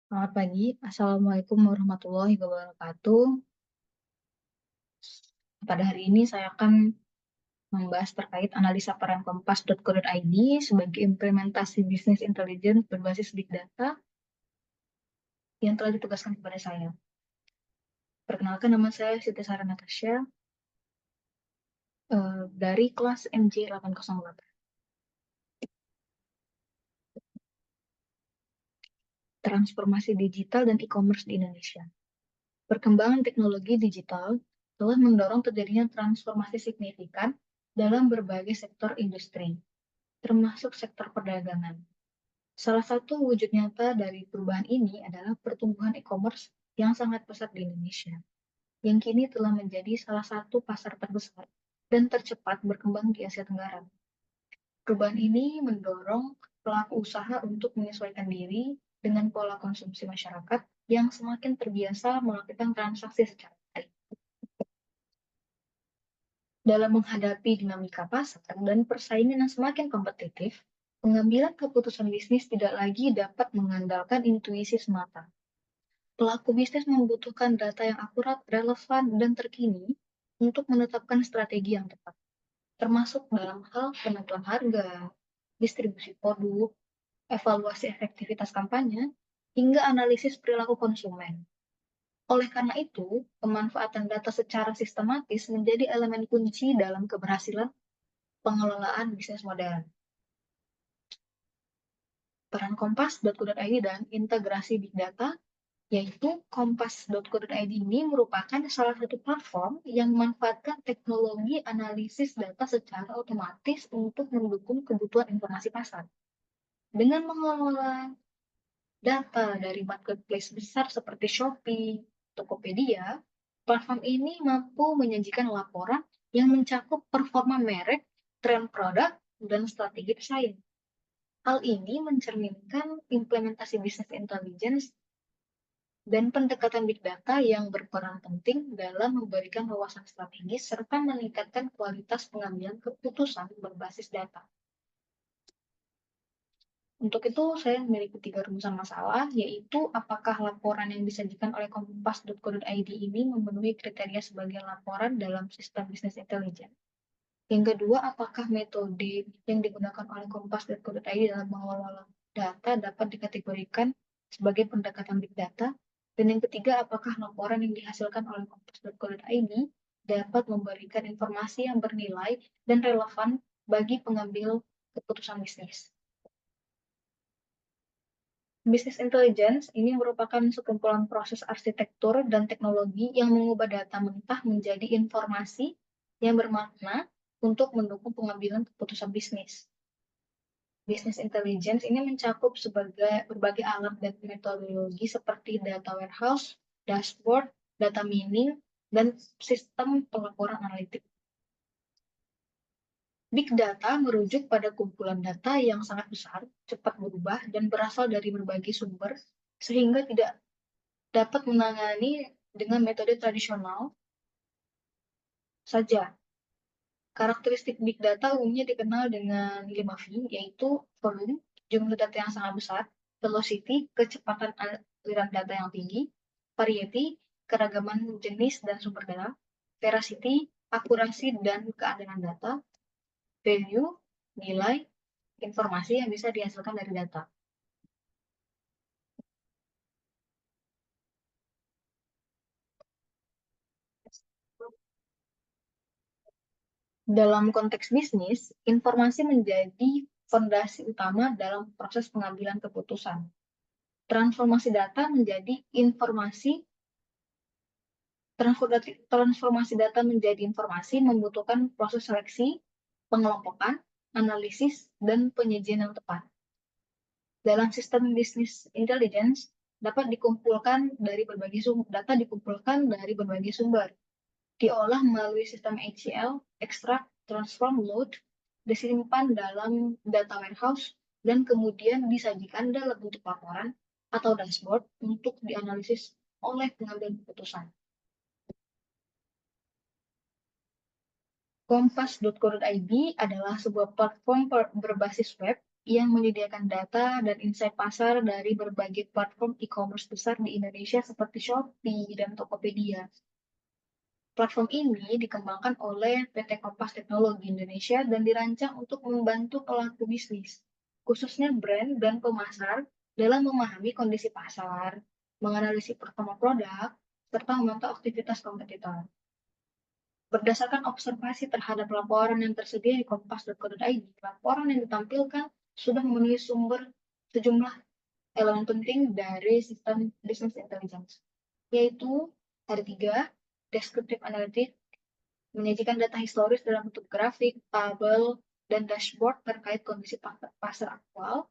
Selamat pagi, Assalamualaikum warahmatullahi wabarakatuh. Pada hari ini saya akan membahas terkait analisa peran kompas.co.id sebagai implementasi bisnis intelligence berbasis big data yang telah ditugaskan kepada saya. Perkenalkan, nama saya Siti Sarah Natasha dari kelas MJ808. Transformasi digital dan e-commerce di Indonesia. Perkembangan teknologi digital telah mendorong terjadinya transformasi signifikan dalam berbagai sektor industri, termasuk sektor perdagangan. Salah satu wujud nyata dari perubahan ini adalah pertumbuhan e-commerce yang sangat pesat di Indonesia, yang kini telah menjadi salah satu pasar terbesar dan tercepat berkembang di Asia Tenggara. Perubahan ini mendorong pelaku usaha untuk menyesuaikan diri dengan pola konsumsi masyarakat yang semakin terbiasa melakukan transaksi secara daring. Dalam menghadapi dinamika pasar dan persaingan yang semakin kompetitif, pengambilan keputusan bisnis tidak lagi dapat mengandalkan intuisi semata. Pelaku bisnis membutuhkan data yang akurat, relevan, dan terkini untuk menetapkan strategi yang tepat, termasuk dalam hal penentuan harga, distribusi produk, evaluasi efektivitas kampanye, hingga analisis perilaku konsumen. Oleh karena itu, pemanfaatan data secara sistematis menjadi elemen kunci dalam keberhasilan pengelolaan bisnis modern. Peran kompas.co.id dan integrasi big data, yaitu kompas.co.id ini merupakan salah satu platform yang memanfaatkan teknologi analisis data secara otomatis untuk mendukung kebutuhan informasi pasar. Dengan mengelola data dari marketplace besar seperti Shopee, Tokopedia, platform ini mampu menyajikan laporan yang mencakup performa merek, tren produk, dan strategi pesaing. Hal ini mencerminkan implementasi bisnis intelligence dan pendekatan big data yang berperan penting dalam memberikan wawasan strategis serta meningkatkan kualitas pengambilan keputusan berbasis data. Untuk itu, saya memiliki 3 rumusan masalah, yaitu apakah laporan yang disajikan oleh kompas.co.id ini memenuhi kriteria sebagai laporan dalam sistem bisnis intelijen. Yang kedua, apakah metode yang digunakan oleh kompas.co.id dalam mengelola data dapat dikategorikan sebagai pendekatan big data. Dan yang ketiga, apakah laporan yang dihasilkan oleh kompas.co.id dapat memberikan informasi yang bernilai dan relevan bagi pengambil keputusan bisnis. Bisnis intelligence ini merupakan sekumpulan proses arsitektur dan teknologi yang mengubah data mentah menjadi informasi yang bermakna untuk mendukung pengambilan keputusan bisnis. Business intelligence ini mencakup berbagai alat dan metodologi seperti data warehouse, dashboard, data mining, dan sistem pelaporan analitik. Big data merujuk pada kumpulan data yang sangat besar, cepat berubah, dan berasal dari berbagai sumber, sehingga tidak dapat menangani dengan metode tradisional saja. Karakteristik big data umumnya dikenal dengan 5V, yaitu volume, jumlah data yang sangat besar, velocity, kecepatan aliran data yang tinggi, variety, keragaman jenis dan sumber data, veracity, akurasi dan keadilan data, value, nilai, informasi yang bisa dihasilkan dari data. Dalam konteks bisnis, informasi menjadi fondasi utama dalam proses pengambilan keputusan. Transformasi data menjadi transformasi data menjadi informasi membutuhkan proses seleksi, pengelompokan, analisis, dan penyajian yang tepat. Dalam sistem bisnis intelligence, data dikumpulkan dari berbagai sumber, diolah melalui sistem ETL, extract, transform, load, disimpan dalam data warehouse, dan kemudian disajikan dalam bentuk laporan atau dashboard untuk dianalisis oleh pengambil keputusan. Kompas.co.id adalah sebuah platform berbasis web yang menyediakan data dan insight pasar dari berbagai platform e-commerce besar di Indonesia seperti Shopee dan Tokopedia. Platform ini dikembangkan oleh PT Kompas Teknologi Indonesia dan dirancang untuk membantu pelaku bisnis, khususnya brand dan pemasar, dalam memahami kondisi pasar, menganalisis performa produk, serta memantau aktivitas kompetitor. Berdasarkan observasi terhadap laporan yang tersedia di kompas.co.id, laporan yang ditampilkan sudah memenuhi sejumlah elemen penting dari sistem business intelligence, yaitu ada 3, descriptive analytics, menyajikan data historis dalam bentuk grafik, tabel, dan dashboard terkait kondisi pasar aktual.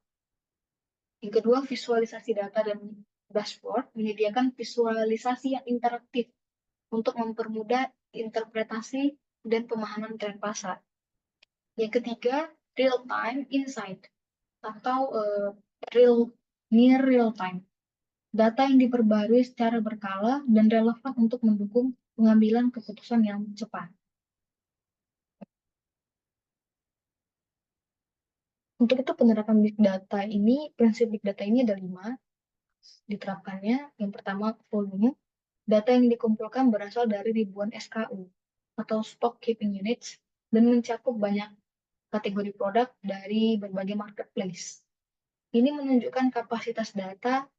Yang kedua, visualisasi data dan dashboard, menyediakan visualisasi yang interaktif untuk mempermudah interpretasi dan pemahaman tren pasar. Yang ketiga, real-time insight atau near real-time. Data yang diperbarui secara berkala dan relevan untuk mendukung pengambilan keputusan yang cepat. Untuk itu penerapan big data ini, prinsip big data ini ada 5 diterapkannya. Yang pertama, volume. Data yang dikumpulkan berasal dari ribuan SKU atau stock keeping units dan mencakup banyak kategori produk dari berbagai marketplace. Ini menunjukkan kapasitas data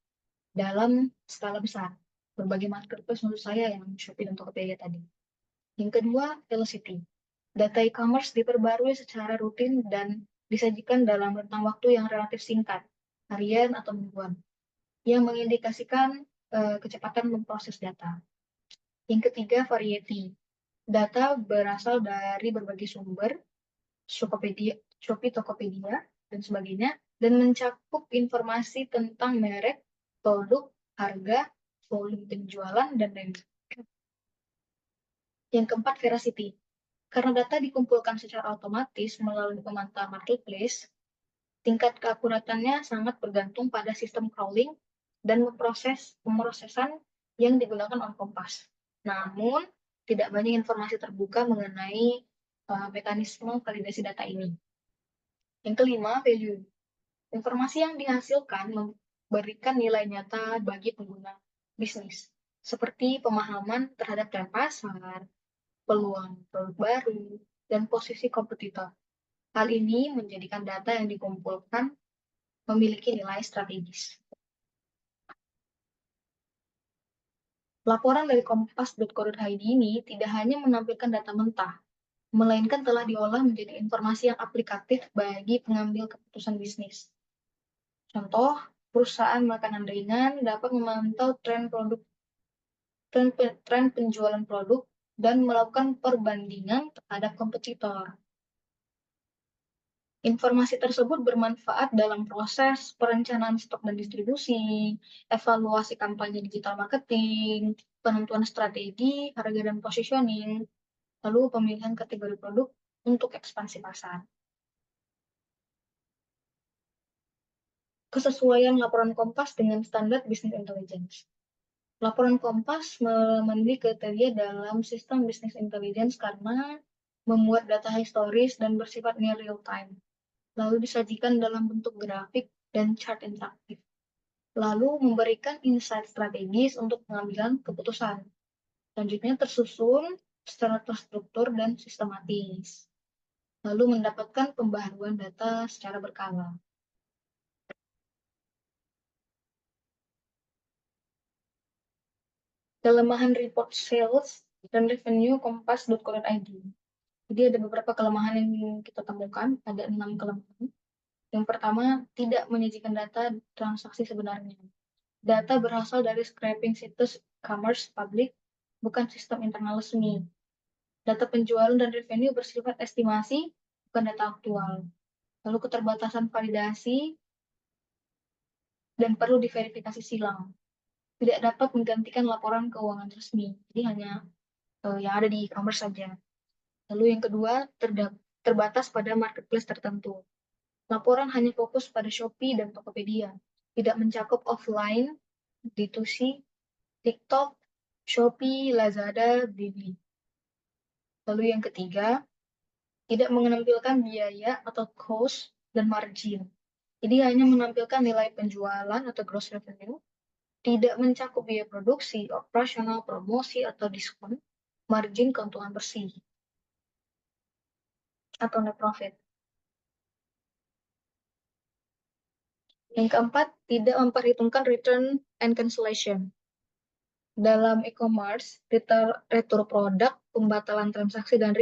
dalam skala besar. Berbagai marketplace menurut saya yang Shopee dan Tokopedia tadi. Yang kedua, velocity. Data e-commerce diperbarui secara rutin dan disajikan dalam rentang waktu yang relatif singkat, harian atau mingguan, yang mengindikasikan kecepatan memproses data. Yang ketiga, variety. Data berasal dari berbagai sumber, Shopee, Tokopedia, dan sebagainya, dan mencakup informasi tentang merek, produk, harga, volume penjualan, dan lain-lain. Yang keempat, veracity. Karena data dikumpulkan secara otomatis melalui pemantauan marketplace, tingkat keakuratannya sangat bergantung pada sistem crawling dan pemrosesan yang digunakan oleh Kompas. Namun, tidak banyak informasi terbuka mengenai mekanisme validasi data ini. Yang kelima, value. Informasi yang dihasilkan memberikan nilai nyata bagi pengguna bisnis, seperti pemahaman terhadap tren pasar, peluang produk baru, dan posisi kompetitor. Hal ini menjadikan data yang dikumpulkan memiliki nilai strategis. Laporan dari kompas.co.id ini tidak hanya menampilkan data mentah, melainkan telah diolah menjadi informasi yang aplikatif bagi pengambil keputusan bisnis. Contoh, perusahaan makanan ringan dapat memantau tren penjualan produk dan melakukan perbandingan terhadap kompetitor. Informasi tersebut bermanfaat dalam proses perencanaan stok dan distribusi, evaluasi kampanye digital marketing, penentuan strategi, harga dan positioning, lalu pemilihan kategori produk untuk ekspansi pasar. Kesesuaian laporan Kompas dengan standar business intelligence. Laporan Kompas memenuhi kriteria dalam sistem business intelligence karena memuat data historis dan bersifat near real time, lalu disajikan dalam bentuk grafik dan chart interaktif, lalu memberikan insight strategis untuk pengambilan keputusan. Selanjutnya tersusun secara terstruktur dan sistematis, lalu mendapatkan pembaharuan data secara berkala. Kelemahan report sales dan revenue kompas.co.id. Jadi ada beberapa kelemahan yang kita temukan, ada 6 kelemahan. Yang pertama, tidak menyajikan data transaksi sebenarnya. Data berasal dari scraping situs e-commerce publik, bukan sistem internal resmi. Data penjualan dan revenue bersifat estimasi, bukan data aktual. Lalu keterbatasan validasi dan perlu diverifikasi silang. Tidak dapat menggantikan laporan keuangan resmi. Jadi hanya yang ada di e-commerce saja. Lalu yang kedua, terbatas pada marketplace tertentu. Laporan hanya fokus pada Shopee dan Tokopedia, tidak mencakup offline, D2C, TikTok, Shopee, Lazada, Blibli. Lalu yang ketiga, tidak menampilkan biaya atau cost dan margin. Jadi hanya menampilkan nilai penjualan atau gross revenue, tidak mencakup biaya produksi, operasional, promosi, atau diskon, margin keuntungan bersih, atau net profit. Yang keempat, tidak memperhitungkan return and cancellation. Dalam e-commerce, retur produk, pembatalan transaksi, dan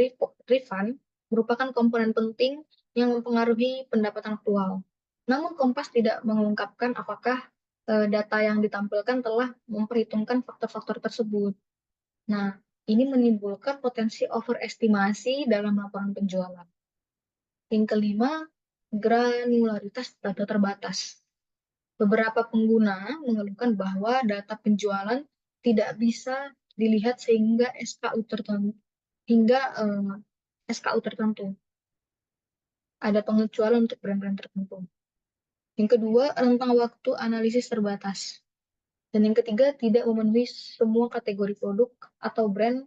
refund merupakan komponen penting yang mempengaruhi pendapatan aktual. Namun Kompas tidak mengungkapkan apakah data yang ditampilkan telah memperhitungkan faktor-faktor tersebut. Nah, ini menimbulkan potensi overestimasi dalam laporan penjualan. Yang kelima, granularitas data terbatas. Beberapa pengguna mengeluhkan bahwa data penjualan tidak bisa dilihat sehingga SKU tertentu, hingga SKU tertentu. Ada pengecualian untuk brand-brand tertentu. Yang kedua, rentang waktu analisis terbatas. Dan yang ketiga, tidak memenuhi semua kategori produk atau brand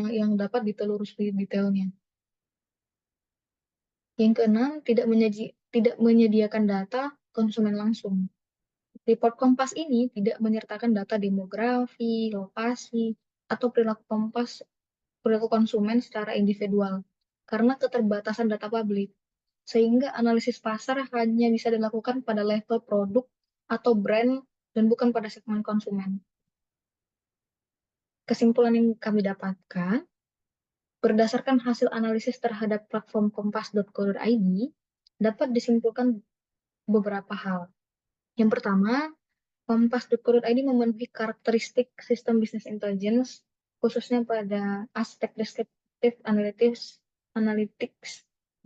yang dapat ditelusuri detailnya. Yang keenam, tidak menyediakan data konsumen langsung. Report Kompas ini tidak menyertakan data demografi, lokasi, atau perilaku konsumen secara individual karena keterbatasan data publik, sehingga analisis pasar hanya bisa dilakukan pada level produk atau brand dan bukan pada segmen konsumen. Kesimpulan yang kami dapatkan, berdasarkan hasil analisis terhadap platform kompas.co.id, dapat disimpulkan beberapa hal. Yang pertama, Kompas.co.id memenuhi karakteristik sistem business intelligence, khususnya pada aspek deskriptif analytics,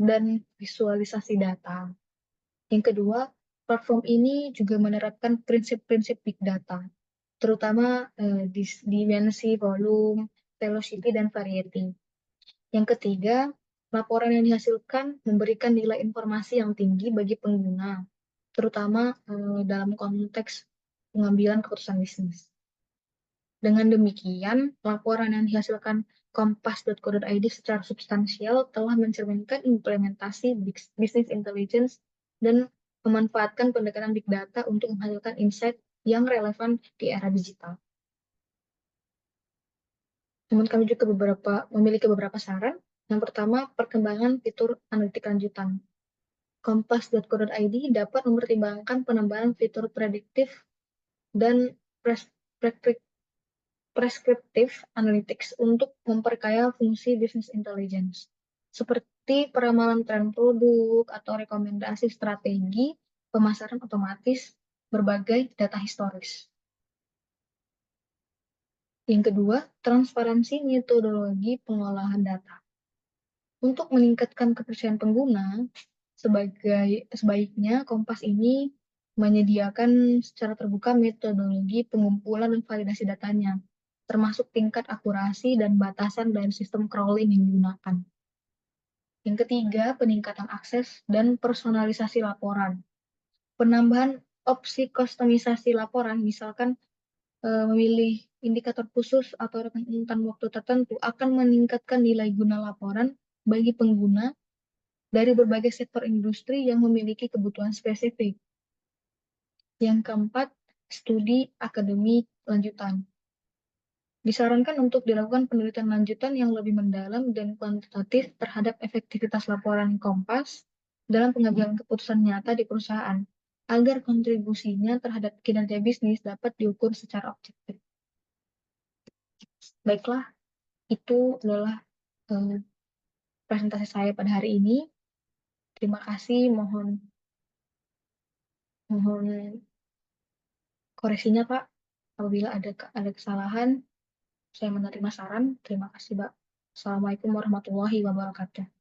dan visualisasi data. Yang kedua, platform ini juga menerapkan prinsip-prinsip big data, terutama dimensi, volume, velocity, dan variety. Yang ketiga, laporan yang dihasilkan memberikan nilai informasi yang tinggi bagi pengguna, terutama dalam konteks pengambilan keputusan bisnis. Dengan demikian, laporan yang dihasilkan kompas.co.id secara substansial telah mencerminkan implementasi business intelligence dan memanfaatkan pendekatan big data untuk menghasilkan insight yang relevan di era digital. Namun kami juga memiliki beberapa saran. Yang pertama, perkembangan fitur analitik lanjutan. Kompas.co.id dapat mempertimbangkan penambahan fitur prediktif dan prescriptive analytics untuk memperkaya fungsi business intelligence, seperti peramalan tren produk atau rekomendasi strategi pemasaran otomatis berbagai data historis. Yang kedua, transparansi metodologi pengolahan data. Untuk meningkatkan kepercayaan pengguna, sebaiknya Kompas ini menyediakan secara terbuka metodologi pengumpulan dan validasi datanya, termasuk tingkat akurasi dan batasan dari sistem crawling yang digunakan. Yang ketiga, peningkatan akses dan personalisasi laporan. Penambahan opsi kustomisasi laporan, misalkan memilih indikator khusus atau rentan waktu tertentu, akan meningkatkan nilai guna laporan bagi pengguna dari berbagai sektor industri yang memiliki kebutuhan spesifik. Yang keempat, studi akademik lanjutan. Disarankan untuk dilakukan penelitian lanjutan yang lebih mendalam dan kuantitatif terhadap efektivitas laporan Kompas dalam pengambilan keputusan nyata di perusahaan, agar kontribusinya terhadap kinerja bisnis dapat diukur secara objektif. Baiklah, itu adalah presentasi saya pada hari ini. Terima kasih, mohon koreksinya Pak. Apabila ada kesalahan, saya menerima saran. Terima kasih, Pak. Assalamualaikum warahmatullahi wabarakatuh.